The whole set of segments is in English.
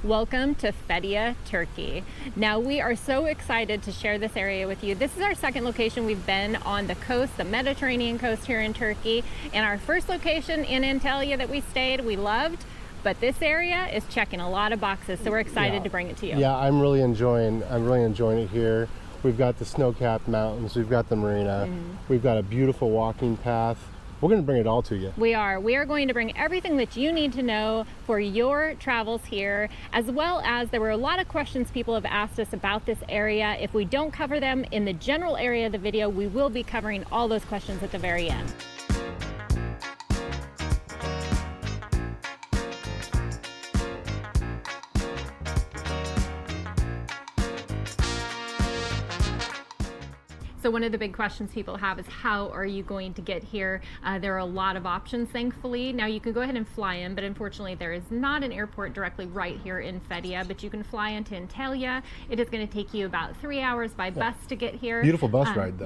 Welcome to Fethiye, Turkey. Now we are so excited to share this area with you. This is our second location. We've been on the coast, the Mediterranean coast here in Turkey. And our first location in Antalya that we stayed, we loved. But this area is checking a lot of boxes, so we're excited to bring it to you. Yeah, I'm really enjoying it here. We've got the snow-capped mountains, we've got the marina, we've got a beautiful walking path. We're going to bring it all to you. We are going to bring everything that you need to know for your travels here, as well as there were a lot of questions people have asked us about this area. If we don't cover them in the general area of the video, we will be covering all those questions at the very end. So one of the big questions people have is, how are you going to get here? There are a lot of options, thankfully. Now you can go ahead and fly in, but unfortunately there is not an airport directly right here in Fethiye, but you can fly into Antalya. It is going to take you about 3 hours by bus to get here. Beautiful bus ride though.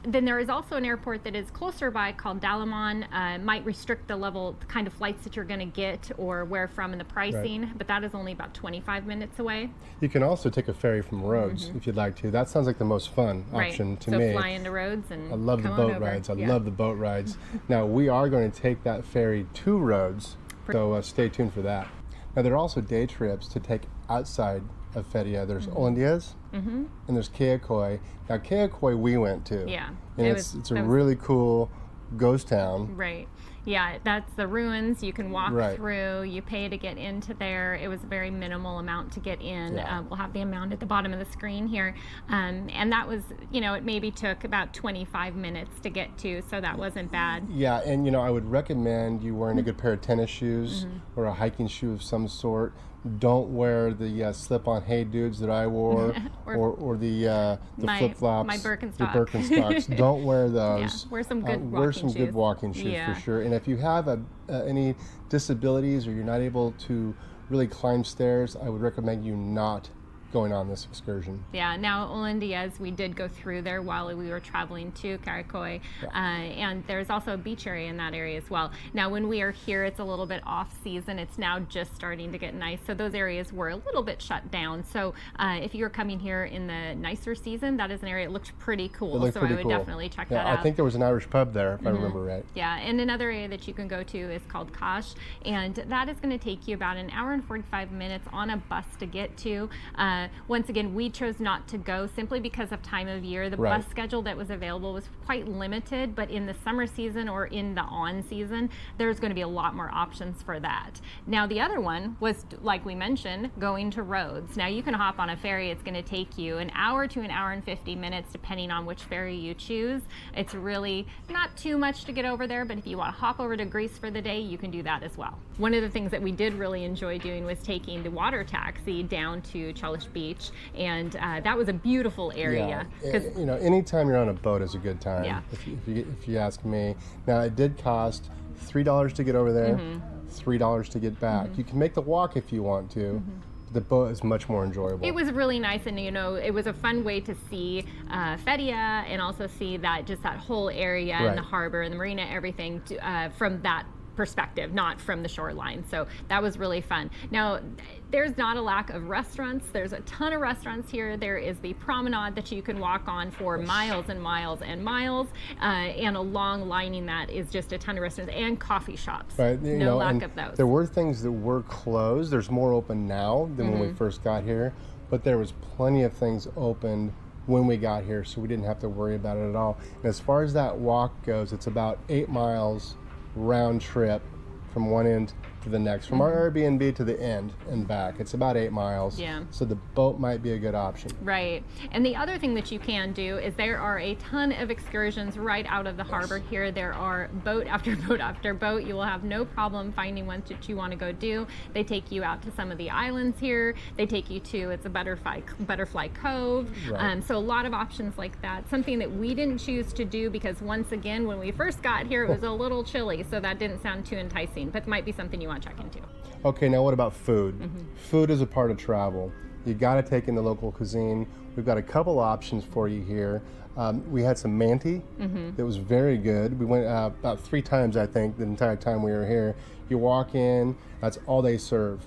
Then there is also an airport that is closer by called Dalaman. Might restrict the kind of flights that you're going to get or where from and the pricing, but that is only about 25 minutes away. You can also take a ferry from Rhodes if you'd like to. That sounds like the most fun option to me. So fly into Rhodes and I love the boat rides. I love the boat rides. Now we are going to take that ferry to Rhodes, so stay tuned for that. Now there are also day trips to take outside of Fethiye. There's Olandias and there's Kayakoi. Now Kayakoi we went to. Yeah. And it's a really cool ghost town. Right. Yeah, that's the ruins. You can walk through. You pay to get into there. It was a very minimal amount to get in. We'll have the amount at the bottom of the screen here. And that was, it maybe took about 25 minutes to get to, so that wasn't bad. Yeah, and I would recommend you wearing a good pair of tennis shoes or a hiking shoe of some sort. Don't wear the slip-on hey dudes that I wore or the flip-flops. My Birkenstocks. The Birkenstocks. Don't wear those. Yeah, wear some good walking shoes for sure. And if you have any disabilities or you're not able to really climb stairs, I would recommend you not going on this excursion. Yeah, now Olandias, we did go through there while we were traveling to Carrie, and there's also a beach area in that area as well. Now when we are here, it's a little bit off season. It's now just starting to get nice, so those areas were a little bit shut down. So if you're coming here in the nicer season, that is an area that looked pretty cool. I would definitely check that out. I think there was an Irish pub there, if I remember right. Yeah, and another area that you can go to is called Kosh, and that is going to take you about an hour and 45 minutes on a bus to get to. Once again, we chose not to go simply because of time of year. The bus schedule that was available was quite limited, but in the summer season or in the on season, there's going to be a lot more options for that. Now, the other one was, like we mentioned, going to Rhodes. Now, you can hop on a ferry. It's going to take you an hour to an hour and 50 minutes, depending on which ferry you choose. It's really not too much to get over there, but if you want to hop over to Greece for the day, you can do that as well. One of the things that we did really enjoy doing was taking the water taxi down to Çalış Beach, and that was a beautiful area. Yeah. Anytime you're on a boat is a good time. Yeah. If you ask me. Now it did cost $3 to get over there, $3 to get back. You can make the walk if you want to. The boat is much more enjoyable. It was really nice, and it was a fun way to see Fethiye and also see that whole area and the harbor and the marina, everything from that perspective, not from the shoreline. So that was really fun. Now, there's not a lack of restaurants. There's a ton of restaurants here. There is the promenade that you can walk on for miles and miles and miles, and along lining that is just a ton of restaurants and coffee shops. Right. No lack of those. There were things that were closed. There's more open now than when we first got here, but there was plenty of things open when we got here, so we didn't have to worry about it at all. And as far as that walk goes, it's about 8 miles round trip from one end to the next, from our Airbnb to the end and back. It's about 8 miles. Yeah. So the boat might be a good option. Right. And the other thing that you can do is there are a ton of excursions right out of the harbor here. There are boat after boat after boat. You will have no problem finding ones that you want to go do. They take you out to some of the islands here. They take you to, it's a Butterfly Cove. Right. So a lot of options like that. Something that we didn't choose to do because once again, when we first got here, it was a little chilly, so that didn't sound too enticing, but it might be something you want to check into. Okay, now what about food? Food is a part of travel. You got to take in the local cuisine. We've got a couple options for you here. We had some Manti that was very good. We went about 3 times, I think, the entire time we were here. You walk in, that's all they serve.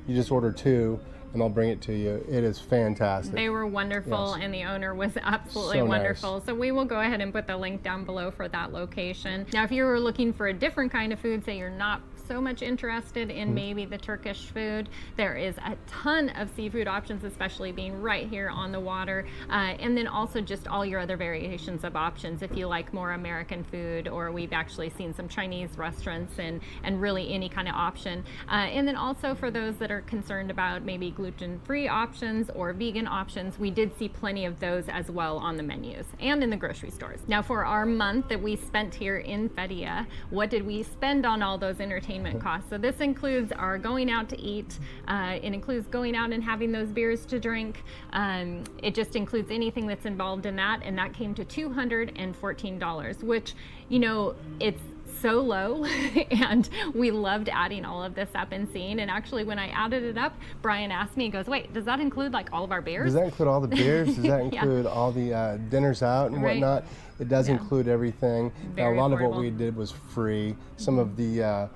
You just order 2 and they'll bring it to you. It is fantastic. They were wonderful, Yes. and the owner was absolutely So wonderful. nice. So we will go ahead and put the link down below for that location. Now, if you were looking for a different kind of food, say you're not so much interested in maybe the Turkish food, there is a ton of seafood options, especially being right here on the water. And then also just all your other variations of options if you like more American food, or we've actually seen some Chinese restaurants and really any kind of option. And then also for those that are concerned about maybe gluten-free options or vegan options, we did see plenty of those as well on the menus and in the grocery stores. Now, for our month that we spent here in Fethiye, what did we spend on all those entertainment costs? So this includes our going out to eat. It includes going out and having those beers to drink. It just includes anything that's involved in that, and that came to $214, which, you know, it's so low and we loved adding all of this up and seeing. And actually, when I added it up, Brian asked me, he goes, wait, does that include like all of our beers? Does that include all the beers? Does that Yeah. include all the dinners out and Right. whatnot? It does Yeah. include everything. Now, Very a lot of affordable. what we did was free. Some of the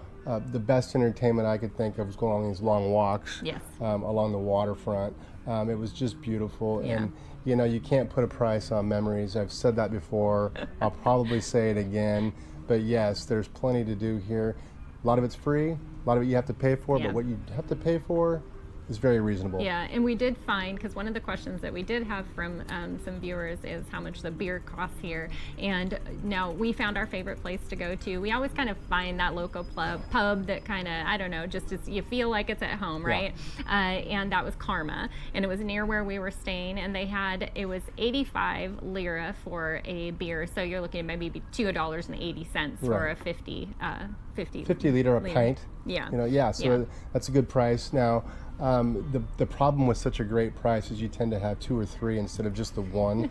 best entertainment I could think of was going on these long walks Yes. along the waterfront. It was just beautiful. Yeah. And, you know, you can't put a price on memories. I've said that before. I'll probably say it again. But yes, there's plenty to do here. A lot of it's free. A lot of it you have to pay for. Yeah. But what you have to pay for is very reasonable. Yeah, and we did find, because one of the questions that we did have from some viewers is how much the beer costs here. And now we found our favorite place to go to. We always kind of find that local pub that kind of, I don't know, just as you feel like it's at home, right? And that was Karma, and it was near where we were staying, and they had, it was 85 lira for a beer. So you're looking at maybe $2.80 for Right. a 50 liter a liter. pint. Yeah. You know, yeah, so Yeah. that's a good price. Now, the problem with such a great price is you tend to have 2 or 3 instead of just the one.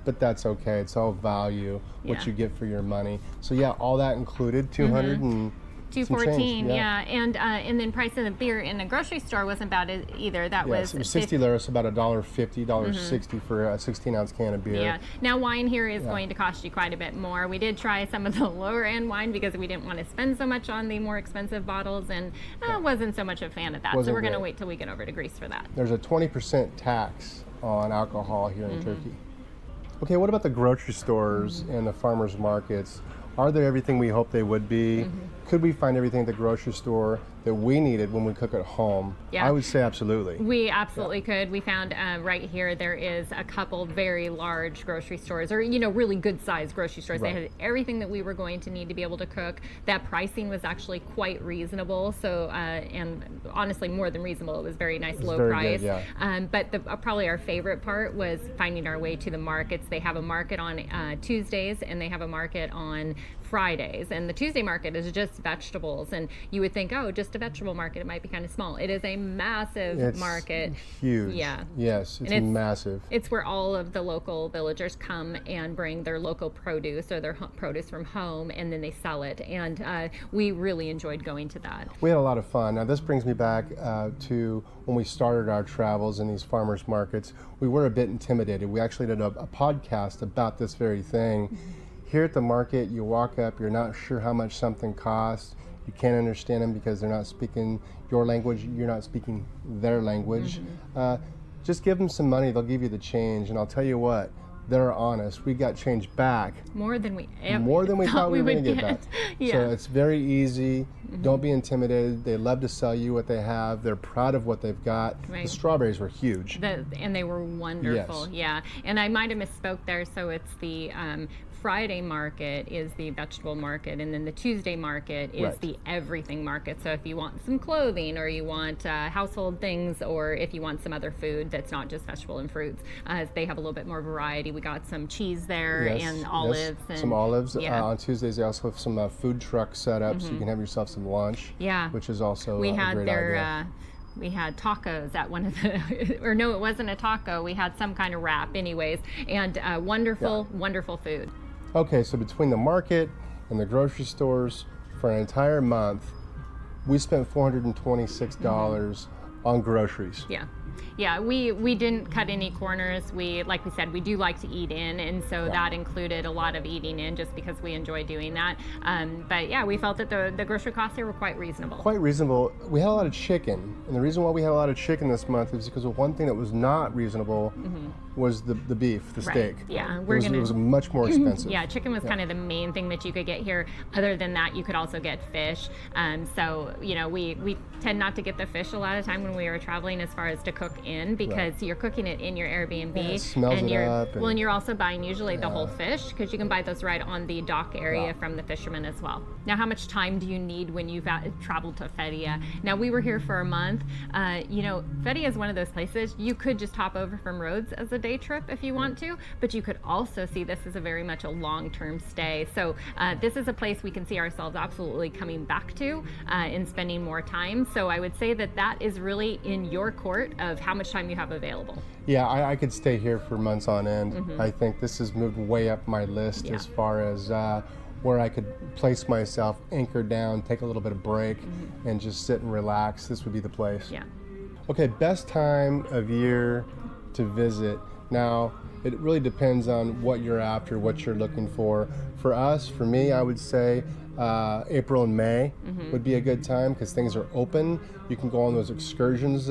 But that's okay. It's all value, what Yeah. you get for your money. So yeah, all that included, 200 and some change, $2.14, yeah. And then price of the beer in the grocery store wasn't bad either. That Yes, it was 60 lira, so about $1.50, $1.60 for a 16-ounce can of beer. Yeah. Now wine here is going to cost you quite a bit more. We did try some of the lower end wine because we didn't want to spend so much on the more expensive bottles, and wasn't so much a fan of that. So Wasn't we're going to great. wait till we get over to Greece for that. There's a 20% tax on alcohol here in Turkey. Okay, what about the grocery stores and the farmers markets? Are they everything we hope they would be? Could we find everything at the grocery store that we needed when we cook at home? Yeah. I would say absolutely. We absolutely could. We found right here there is a couple very large grocery stores, or really good sized grocery stores. Right. They had everything that we were going to need to be able to cook. That pricing was actually quite reasonable. So and honestly more than reasonable. It was very nice, low very price. good, yeah. But probably our favorite part was finding our way to the markets. They have a market on Tuesdays and they have a market on Fridays, and the Tuesday market is just vegetables, and you would think, oh, just a vegetable market, it might be kind of small. It is a massive It's market. huge. Yeah. Yes, it's it's- massive. It's where all of the local villagers come and bring their local produce or their produce from home, and then they sell it, and we really enjoyed going to that. We had a lot of fun. Now, this brings me back to when we started our travels in these farmers markets. We were a bit intimidated. We actually did a podcast about this very thing. Here at the market, you walk up, you're not sure how much something costs. You can't understand them because they're not speaking your language, you're not speaking their language. Just give them some money, they'll give you the change. And I'll tell you what, they're honest. We got change back. More than we Thought we were going to get back. Yeah. So it's very easy. Don't be intimidated. They love to sell you what they have. They're proud of what they've got. Right. The strawberries were huge. And they were wonderful. Yes. Yeah. And I might have misspoke there. So it's the Friday market is the vegetable market, and then the Tuesday market is Right. the everything market. So if you want some clothing, or you want household things, or if you want some other food that's not just vegetable and fruits, they have a little bit more variety. We got some cheese there and olives. And, some olives. Yeah. On Tuesdays, they also have some food trucks set up, so you can have yourself some lunch. Yeah. Which is also we a had great their idea. we had tacos at one of the or no, it wasn't a taco, we had some kind of wrap anyways, and wonderful food. Okay, so between the market and the grocery stores for an entire month, we spent $426 on groceries. Yeah, we didn't cut any corners. Like we said, we do like to eat in, and so that included a lot of eating in just because we enjoy doing that. But yeah, we felt that the grocery costs here were quite reasonable. Quite reasonable. We had a lot of chicken, and the reason why we had a lot of chicken this month is because of one thing that was not reasonable was the beef, the steak. Yeah, it was much more expensive. Yeah, chicken was kind of the main thing that you could get here. Other than that, you could also get fish. So we tend not to get the fish a lot of time when we are traveling as far as to cook in, because you're cooking it in your Airbnb. Yeah, it smells and it up. And you're also buying usually the whole fish, because you can buy those right on the dock area from the fishermen as well. Now, how much time do you need when you've traveled to Fethiye? Now, we were here for a month. Fethiye is one of those places you could just hop over from Rhodes as a day trip if you want to, but you could also see this as a very much a long-term stay. So this is a place we can see ourselves absolutely coming back to and spending more time. So I would say that is really in your court of how much time you have available. Yeah, I could stay here for months on end. I think this has moved way up my list as far as where I could place myself, anchor down, take a little bit of break, and just sit and relax. This would be the place. Yeah. Okay, best time of year to visit. Now, it really depends on what you're after, what you're looking for. For me, I would say April and May would be a good time because things are open. You can go on those excursions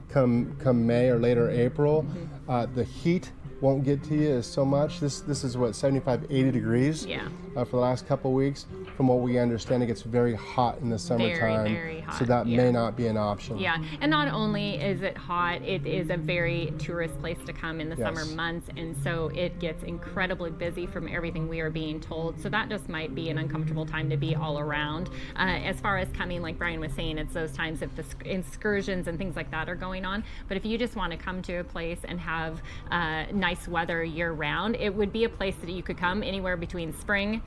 come May or later April. The heat won't get to you so much. This is what, 75, 80 degrees for the last couple of weeks. From what we understand, it gets very hot in the summertime. Very, very hot. So that may not be an option. Yeah, and not only is it hot, it is a very tourist place to come in the summer months, and so it gets incredibly busy from everything we are being told. So that just might be an uncomfortable time to be all around. As far as coming, like Brian was saying, it's those times if the excursions and things like that are going on. But if you just want to come to a place and have nice weather year round, it would be a place that you could come anywhere between spring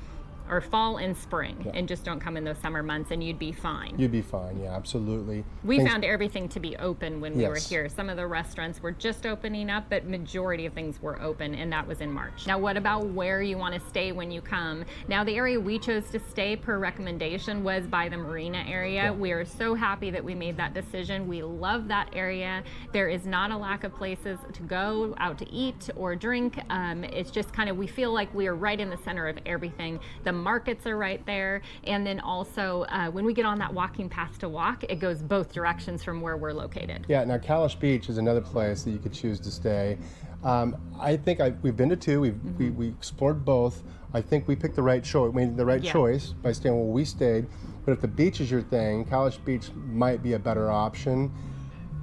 or fall and spring, and just don't come in those summer months, and you'd be fine. You'd be fine, yeah, absolutely. We found everything to be open when we were here. Some of the restaurants were just opening up, but majority of things were open, and that was in March. Now, what about where you want to stay when you come? Now, the area we chose to stay per recommendation was by the marina area. We are so happy that we made that decision. We love that area. There is not a lack of places to go out to eat or drink. It's just kind of, we feel like we are right in the center of everything. The markets are right there, and then also when we get on that walking path to walk, it goes both directions from where we're located. Yeah, now Kalish Beach is another place that you could choose to stay. I think we've been to two. We explored both. I think we picked the right choice. We made the right choice by staying where we stayed. But if the beach is your thing, Kalish Beach might be a better option.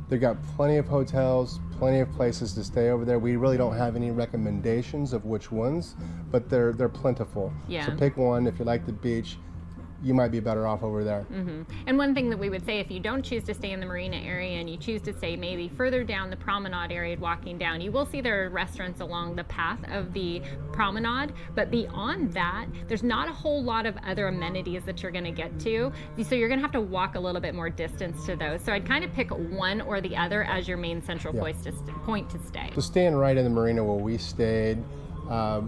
They've got plenty of hotels, plenty of places to stay over there. We really don't have any recommendations of which ones, but they're plentiful. Yeah. So pick one. If you like the beach, you might be better off over there. And one thing that we would say, if you don't choose to stay in the marina area and you choose to stay maybe further down the promenade area walking down, you will see there are restaurants along the path of the promenade, but beyond that, there's not a whole lot of other amenities that you're going to get to, so you're going to have to walk a little bit more distance to those. So I'd kind of pick one or the other as your main central point to stay. So staying right in the marina where we stayed,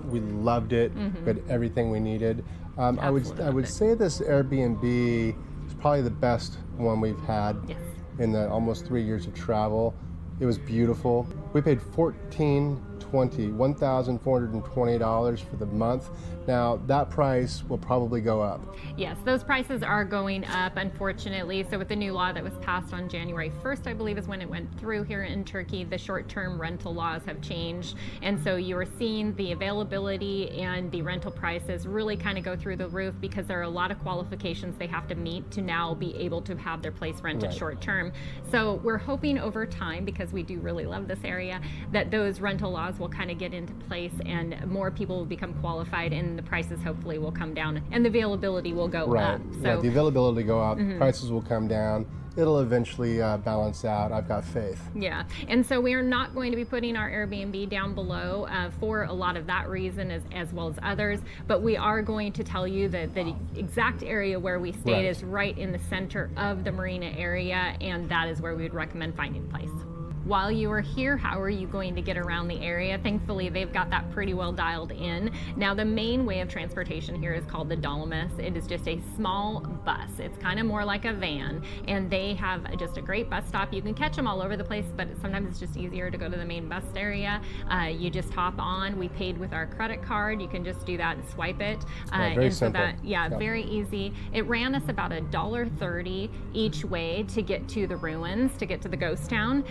we loved it. We had everything we needed. I would say this Airbnb is probably the best one we've had in the almost 3 years of travel. It was beautiful. We paid $1,420 for the month. Now, that price will probably go up. Yes, those prices are going up, unfortunately. So with the new law that was passed on January 1st, I believe is when it went through here in Turkey, the short-term rental laws have changed. And so you are seeing the availability and the rental prices really kind of go through the roof because there are a lot of qualifications they have to meet to now be able to have their place rented short-term. So we're hoping over time, because we do really love this area, that those rental laws will kind of get into place and more people will become qualified and the prices hopefully will come down and the availability will go up. So the availability will go up, prices will come down. It'll eventually balance out. I've got faith. Yeah, and so we are not going to be putting our Airbnb down below for a lot of that reason as well as others, but we are going to tell you that the exact area where we stayed is right in the center of the marina area, and that is where we would recommend finding a place. while you are here, how are you going to get around the area? Thankfully, they've got that pretty well dialed in. Now, the main way of transportation here is called the Dolmus. It is just a small bus. It's kind of more like a van, and they have just a great bus stop. You can catch them all over the place, but sometimes it's just easier to go to the main bus area. You just hop on. We paid with our credit card. You can just do that and swipe it. Very simple. Very easy. It ran us about $1.30 each way to get to the ruins, to get to the ghost town.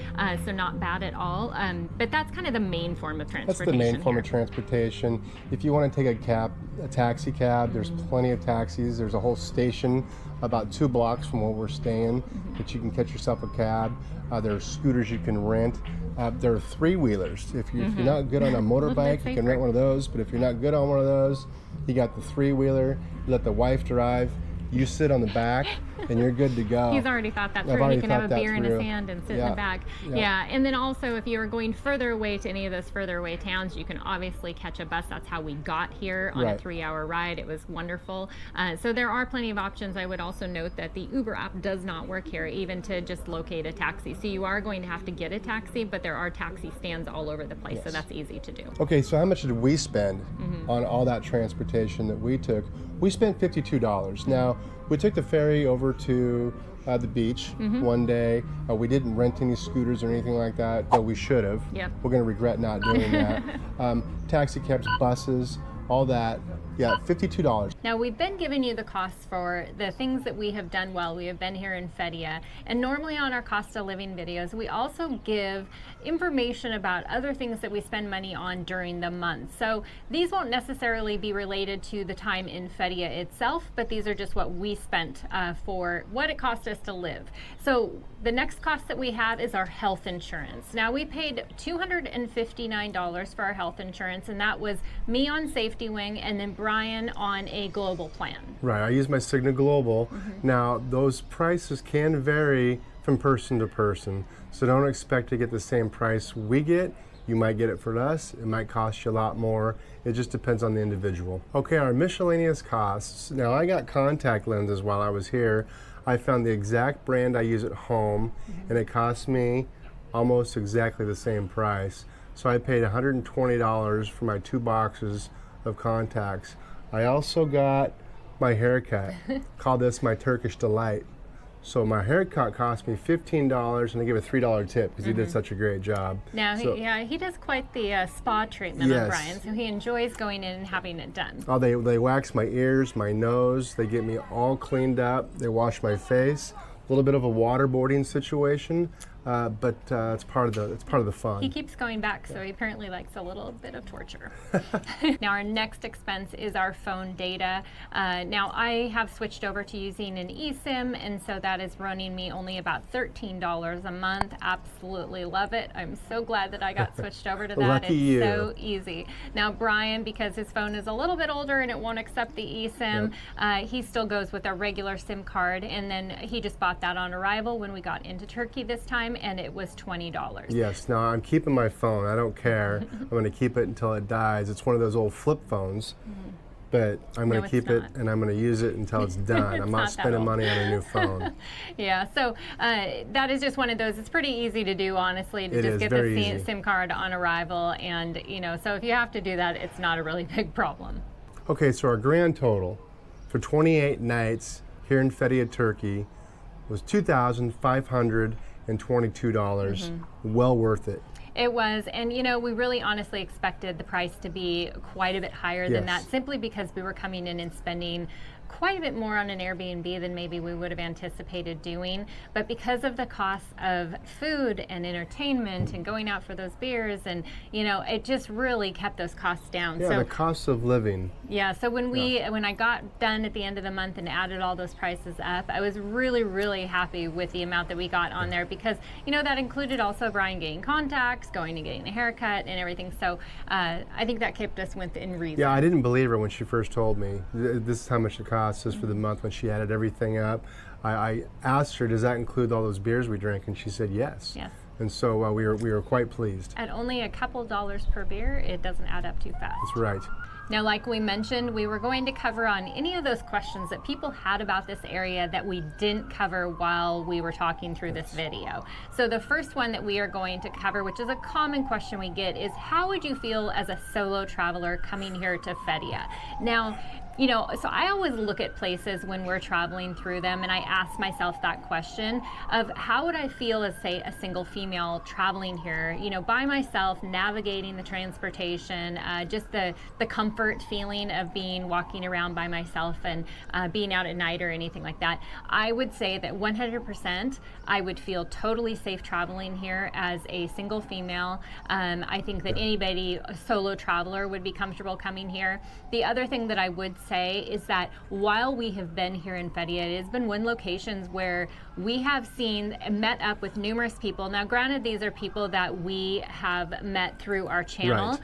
So not bad at all. But that's kind of the main form of transportation. That's the main form of transportation. If you want to take a taxi cab, there's plenty of taxis. There's a whole station about 2 blocks from where we're staying that you can catch yourself a cab. There are scooters you can rent. There are 3-wheelers. If you're not good on a motorbike, you can rent one of those. But if you're not good on one of those, you got the 3-wheeler. You let the wife drive. You sit on the back, and you're good to go. He's already thought that through. He can have a beer in his hand and sit in the back. Yeah, and then also if you're going further away to any of those further away towns, you can obviously catch a bus. That's how we got here on a 3-hour ride. It was wonderful. So there are plenty of options. I would also note that the Uber app does not work here, even to just locate a taxi. So you are going to have to get a taxi, but there are taxi stands all over the place, so that's easy to do. Okay, so how much did we spend on all that transportation that we took? We spent $52. Now, we took the ferry over to the beach one day. We didn't rent any scooters or anything like that, though we should have. Yep. We're going to regret not doing that. Taxi cabs, buses, all that. Yeah, $52. Now, we've been giving you the costs for the things that we have done while we have been here in Fethiye. And normally on our cost of living videos, we also give information about other things that we spend money on during the month. So these won't necessarily be related to the time in Fethiye itself, but these are just what we spent for what it cost us to live. So the next cost that we have is our health insurance. Now, we paid $259 for our health insurance, and that was me on SafetyWing and then Brian on a global plan. Right, I use my Cigna Global. Now, those prices can vary from person to person, so don't expect to get the same price we get. You might get it for less, it might cost you a lot more. It just depends on the individual. Okay, our miscellaneous costs. Now, I got contact lenses while I was here. I found the exact brand I use at home, and it cost me almost exactly the same price. So I paid $120 for my 2 boxes of contacts. I also got my haircut. Call this my Turkish delight. So my haircut cost me $15, and I gave a $3 tip because he did such a great job. Now, he does quite the spa treatment on Brian, so he enjoys going in and having it done. Oh, they wax my ears, my nose. They get me all cleaned up. They wash my face. A little bit of a waterboarding situation. But it's part of the fun. He keeps going back, so he apparently likes a little bit of torture. Now, our next expense is our phone data. Now, I have switched over to using an eSIM, and so that is running me only about $13 a month. Absolutely love it. I'm so glad that I got switched over to that. Lucky you. So easy. Now, Brian, because his phone is a little bit older and it won't accept the eSIM, he still goes with a regular SIM card, and then he just bought that on arrival when we got into Turkey this time, and it was $20. Yes, now I'm keeping my phone. I don't care. I'm going to keep it until it dies. It's one of those old flip phones, but I'm going to keep it and I'm going to use it until it's done. I'm not spending money on a new phone. Yeah, so that is just one of those. It's pretty easy to do, honestly, to just get the SIM card on arrival, and so if you have to do that, it's not a really big problem. Okay, so our grand total for 28 nights here in Fethiye, Turkey was $2,522. Well worth it. It was, and we really honestly expected the price to be quite a bit higher than that, simply because we were coming in and spending quite a bit more on an Airbnb than maybe we would have anticipated doing. But because of the cost of food and entertainment and going out for those beers, and it just really kept those costs down. Yeah, so the cost of living. Yeah, so when I got done at the end of the month and added all those prices up, I was really, really happy with the amount that we got on there, because that included also Brian getting contacts, going and getting a haircut and everything. So I think that kept us within reason. Yeah, I didn't believe her when she first told me this is how much it costs us for the month when she added everything up. I asked her, does that include all those beers we drank? And she said yes. Yes. And so we were quite pleased. At only a couple dollars per beer, it doesn't add up too fast. That's right. Now, like we mentioned, we were going to cover on any of those questions that people had about this area that we didn't cover while we were talking through this video. So the first one that we are going to cover, which is a common question we get, is how would you feel as a solo traveler coming here to Fethiye? Now, you know, so I always look at places when we're traveling through them and I ask myself that question of how would I feel as, say, a single female traveling here, you know, by myself, navigating the transportation, just the comfort feeling of walking around by myself and being out at night or anything like that. I would say that 100% I would feel totally safe traveling here as a single female. I think that anybody, a solo traveler, would be comfortable coming here. The other thing that I would say is that while we have been here in Fethiye, it has been one locations where we have met up with numerous people. Now, granted, these are people that we have met through our channel. Right.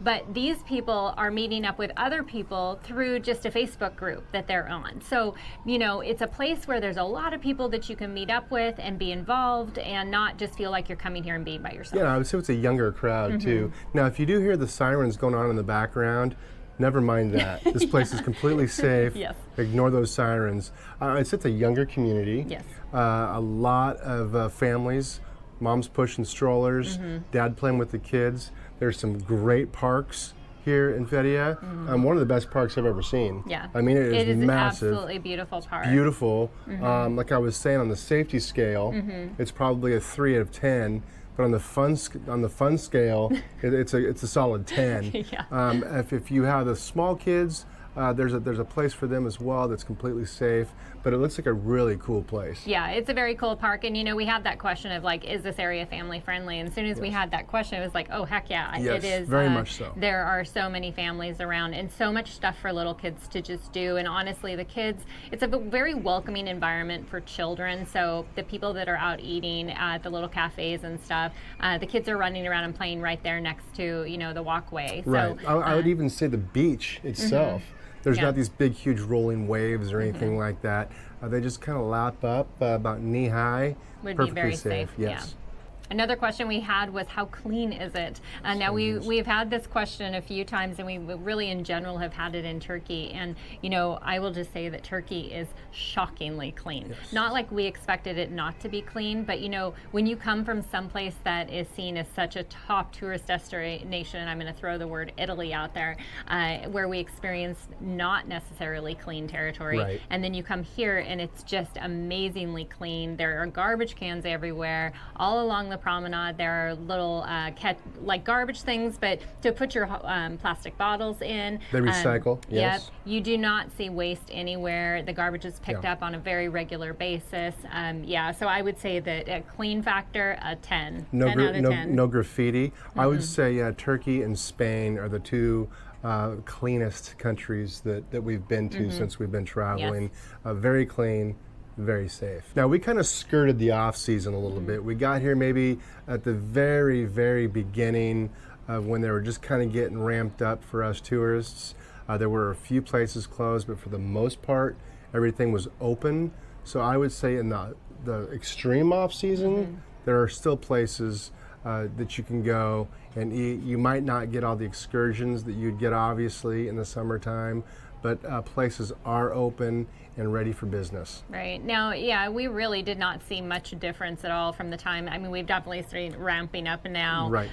But these people are meeting up with other people through just a Facebook group that they're on. So, you know, it's a place where there's a lot of people that you can meet up with and be involved and not just feel like you're coming here and being by yourself. Yeah, I would say it's a younger crowd too. Now, if you do hear the sirens going on in the background, never mind that. This place is completely safe. Yes. Ignore those sirens. It's a younger community. Yes. A lot of families, moms pushing strollers, dad playing with the kids. There's some great parks here in Fethiye. One of the best parks I've ever seen. Yeah. I mean, it is an massive. absolutely beautiful park. Beautiful. Like I was saying, on the safety scale, it's probably a 3 out of 10. But on the fun scale, it's a solid 10. Yeah. If you have the small kids, there's a place for them as well that's completely safe. But it looks like a really cool place. Yeah, it's a very cool park, and you know, we had that question of like, is this area family friendly? And as soon as we had that question, it was like, oh heck yeah, Yes, it is. very much so. There are so many families around, and so much stuff for little kids to just do. And honestly, the kids, it's a very welcoming environment for children. So the people that are out eating at the little cafes and stuff, the kids are running around and playing right there next to, you know, the walkway. Right. So I would even say the beach itself. There's not these big, huge rolling waves or anything like that. They just kind of lap up about knee high. Would perfectly be very safe. Yes. Yeah. Another question we had was how clean is it? Now we've had this question a few times, and we really in general have had it in Turkey. And you know, I will just say that Turkey is shockingly clean. Yes. Not like we expected it not to be clean, but you know, when you come from someplace that is seen as such a top tourist destination, and I'm going to throw the word Italy out there, where we experience not necessarily clean territory, Right. and then you come here and it's just amazingly clean. There are garbage cans everywhere, all along the promenade. There are little like garbage things, but to put your plastic bottles in. They recycle. Yes. Yep. You do not see waste anywhere. The garbage is picked up on a very regular basis. So I would say that a clean factor, a 10. 10 out of 10. No graffiti. I would say Turkey and Spain are the two cleanest countries that we've been to since we've been traveling. Very clean. Very safe. Now, we kind of skirted the off season a little bit. We got here maybe at the very, very beginning of when they were just kind of getting ramped up for us tourists. There were a few places closed, but for the most part, everything was open. So I would say in the extreme off season, there are still places that you can go and eat. You might not get all the excursions that you'd get obviously in the summertime, but places are open and ready for business. Right. Now, yeah, we really did not see much difference at all from the time. I mean, we've definitely seen ramping up now. Right.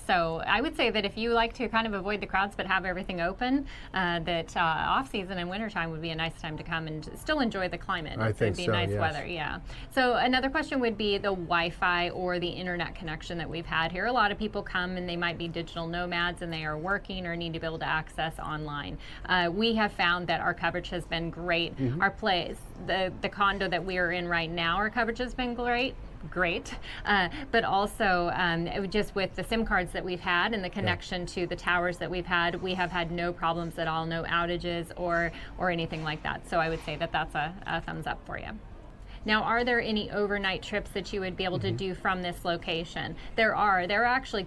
So I would say that if you like to kind of avoid the crowds but have everything open, that off-season and wintertime would be a nice time to come and still enjoy the climate. I think It'd be so, nice yes. weather, yeah. So another question would be the Wi-Fi or the internet connection that we've had here. A lot of people come and they might be digital nomads and they are working or need to be able to access online. We have found that our coverage has been great. Our place, the condo that we are in right now, our coverage has been great, but also just with the SIM cards that we've had and the connection to the towers that we've had, we have had no problems at all, no outages or anything like that. So I would say that that's a thumbs up for you. Now, are there any overnight trips that you would be able to do from this location? There are actually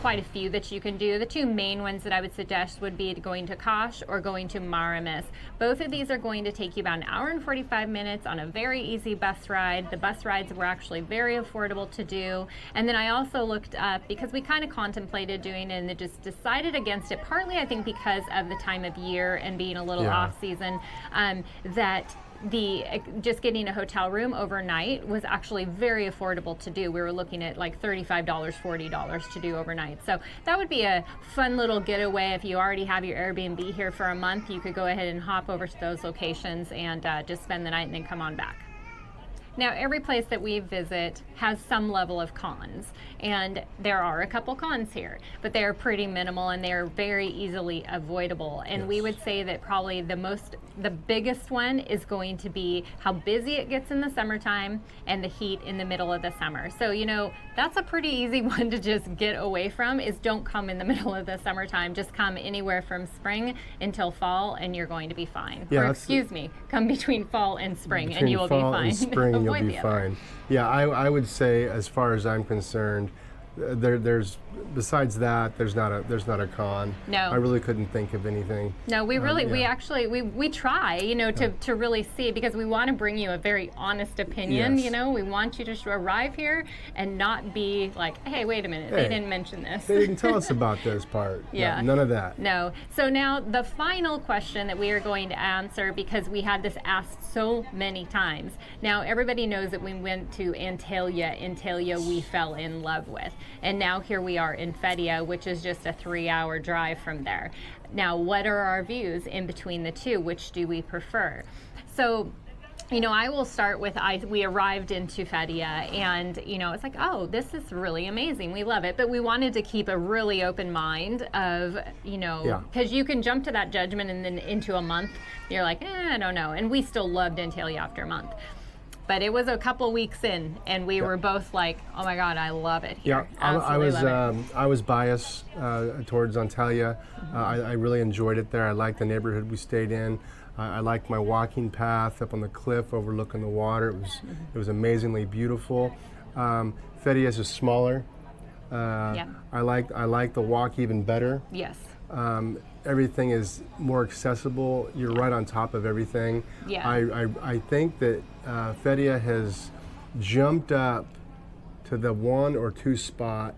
quite a few that you can do. The two main ones that I would suggest would be going to Kosh or going to Maramis. Both of these are going to take you about an hour and 45 minutes on a very easy bus ride. The bus rides were actually very affordable to do. And then I also looked up, because we kind of contemplated doing it and just decided against it, partly I think because of the time of year and being a little off season, that just getting a hotel room overnight was actually very affordable to do. We were looking at like $35, $40 to do overnight. So that would be a fun little getaway. If you already have your Airbnb here for a month, you could go ahead and hop over to those locations and just spend the night and then come on back. Now, every place that we visit has some level of cons, and there are a couple cons here, but they are pretty minimal and they are very easily avoidable. And we would say that probably the biggest one is going to be how busy it gets in the summertime and the heat in the middle of the summer. So, you know, that's a pretty easy one to just get away from, is don't come in the middle of the summertime. Just come anywhere from spring until fall and you're going to be fine. Yeah, or excuse me, come between fall and spring and you will be fine. And spring, you'll be fine. Yeah, I would say, as far as I'm concerned, there's besides that, there's not a con. No, I really couldn't think of anything. No, we really we try, you know, to really see, because we want to bring you a very honest opinion. You know, we want you to arrive here and not be like, hey, wait a minute, they didn't mention this. They didn't tell us about this part. Yeah, none of that. No. So now the final question that we are going to answer, because we had this asked so many times. Now everybody knows that we went to Antalya. Antalya we fell in love with. And now here we are in Fethiye, which is just a 3-hour drive from there. Now, what are our views in between the two? Which do we prefer? So, you know, I will start with, we arrived into Fethiye and, you know, it's like, oh, this is really amazing. We love it. But we wanted to keep a really open mind of, you know, because you can jump to that judgment and then into a month, you're like, I don't know. And we still loved Antalya after a month. But it was a couple weeks in, and we were both like, "Oh my God, I love it here." Yeah, I was biased towards Antalya. I really enjoyed it there. I liked the neighborhood we stayed in. I liked my walking path up on the cliff overlooking the water. It was amazingly beautiful. Fethiye is just smaller. I like the walk even better. Yes. Everything is more accessible. You're right on top of everything. Yeah. I think that Fethiye has jumped up to the 1 or 2 spot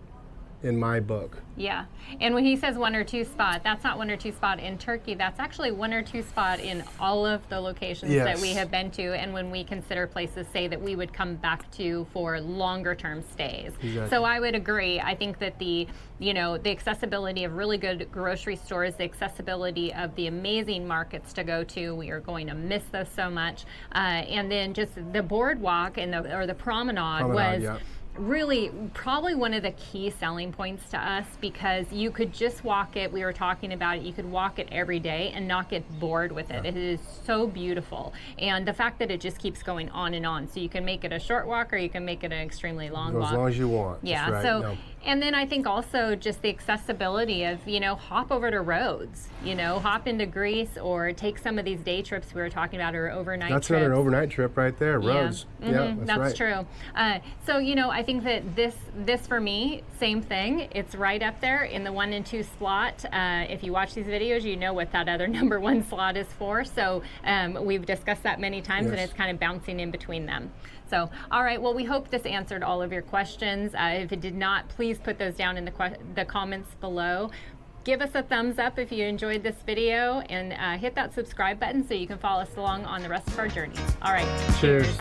in my book. Yeah, and when he says 1 or 2 spot, that's not 1 or 2 spot in Turkey. That's actually 1 or 2 spot in all of the locations that we have been to, and when we consider places, say, that we would come back to for longer term stays. Exactly. So I would agree. I think that the accessibility of really good grocery stores, the accessibility of the amazing markets to go to, we are going to miss those so much. And then just the boardwalk and the promenade was really probably one of the key selling points to us, because you could just walk it. We were talking about it. You could walk it every day and not get bored with it. It is so beautiful. And the fact that it just keeps going on and on. So you can make it a short walk or you can make it an extremely long walk. As long as you want. Yeah. Right. So, and then I think also just the accessibility of, you know, hop over to Rhodes, you know, hop into Greece, or take some of these day trips we were talking about, or overnight trips. That's another overnight trip right there, Rhodes. Yeah, that's right. True. So, you know, I think that this for me, same thing. It's right up there in the 1 and 2 slot. If you watch these videos, you know what that other number 1 slot is for. So we've discussed that many times, and it's kind of bouncing in between them. So, all right, well, we hope this answered all of your questions. If it did not, please put those down in the comments below. Give us a thumbs up if you enjoyed this video, and hit that subscribe button so you can follow us along on the rest of our journey. All right, cheers.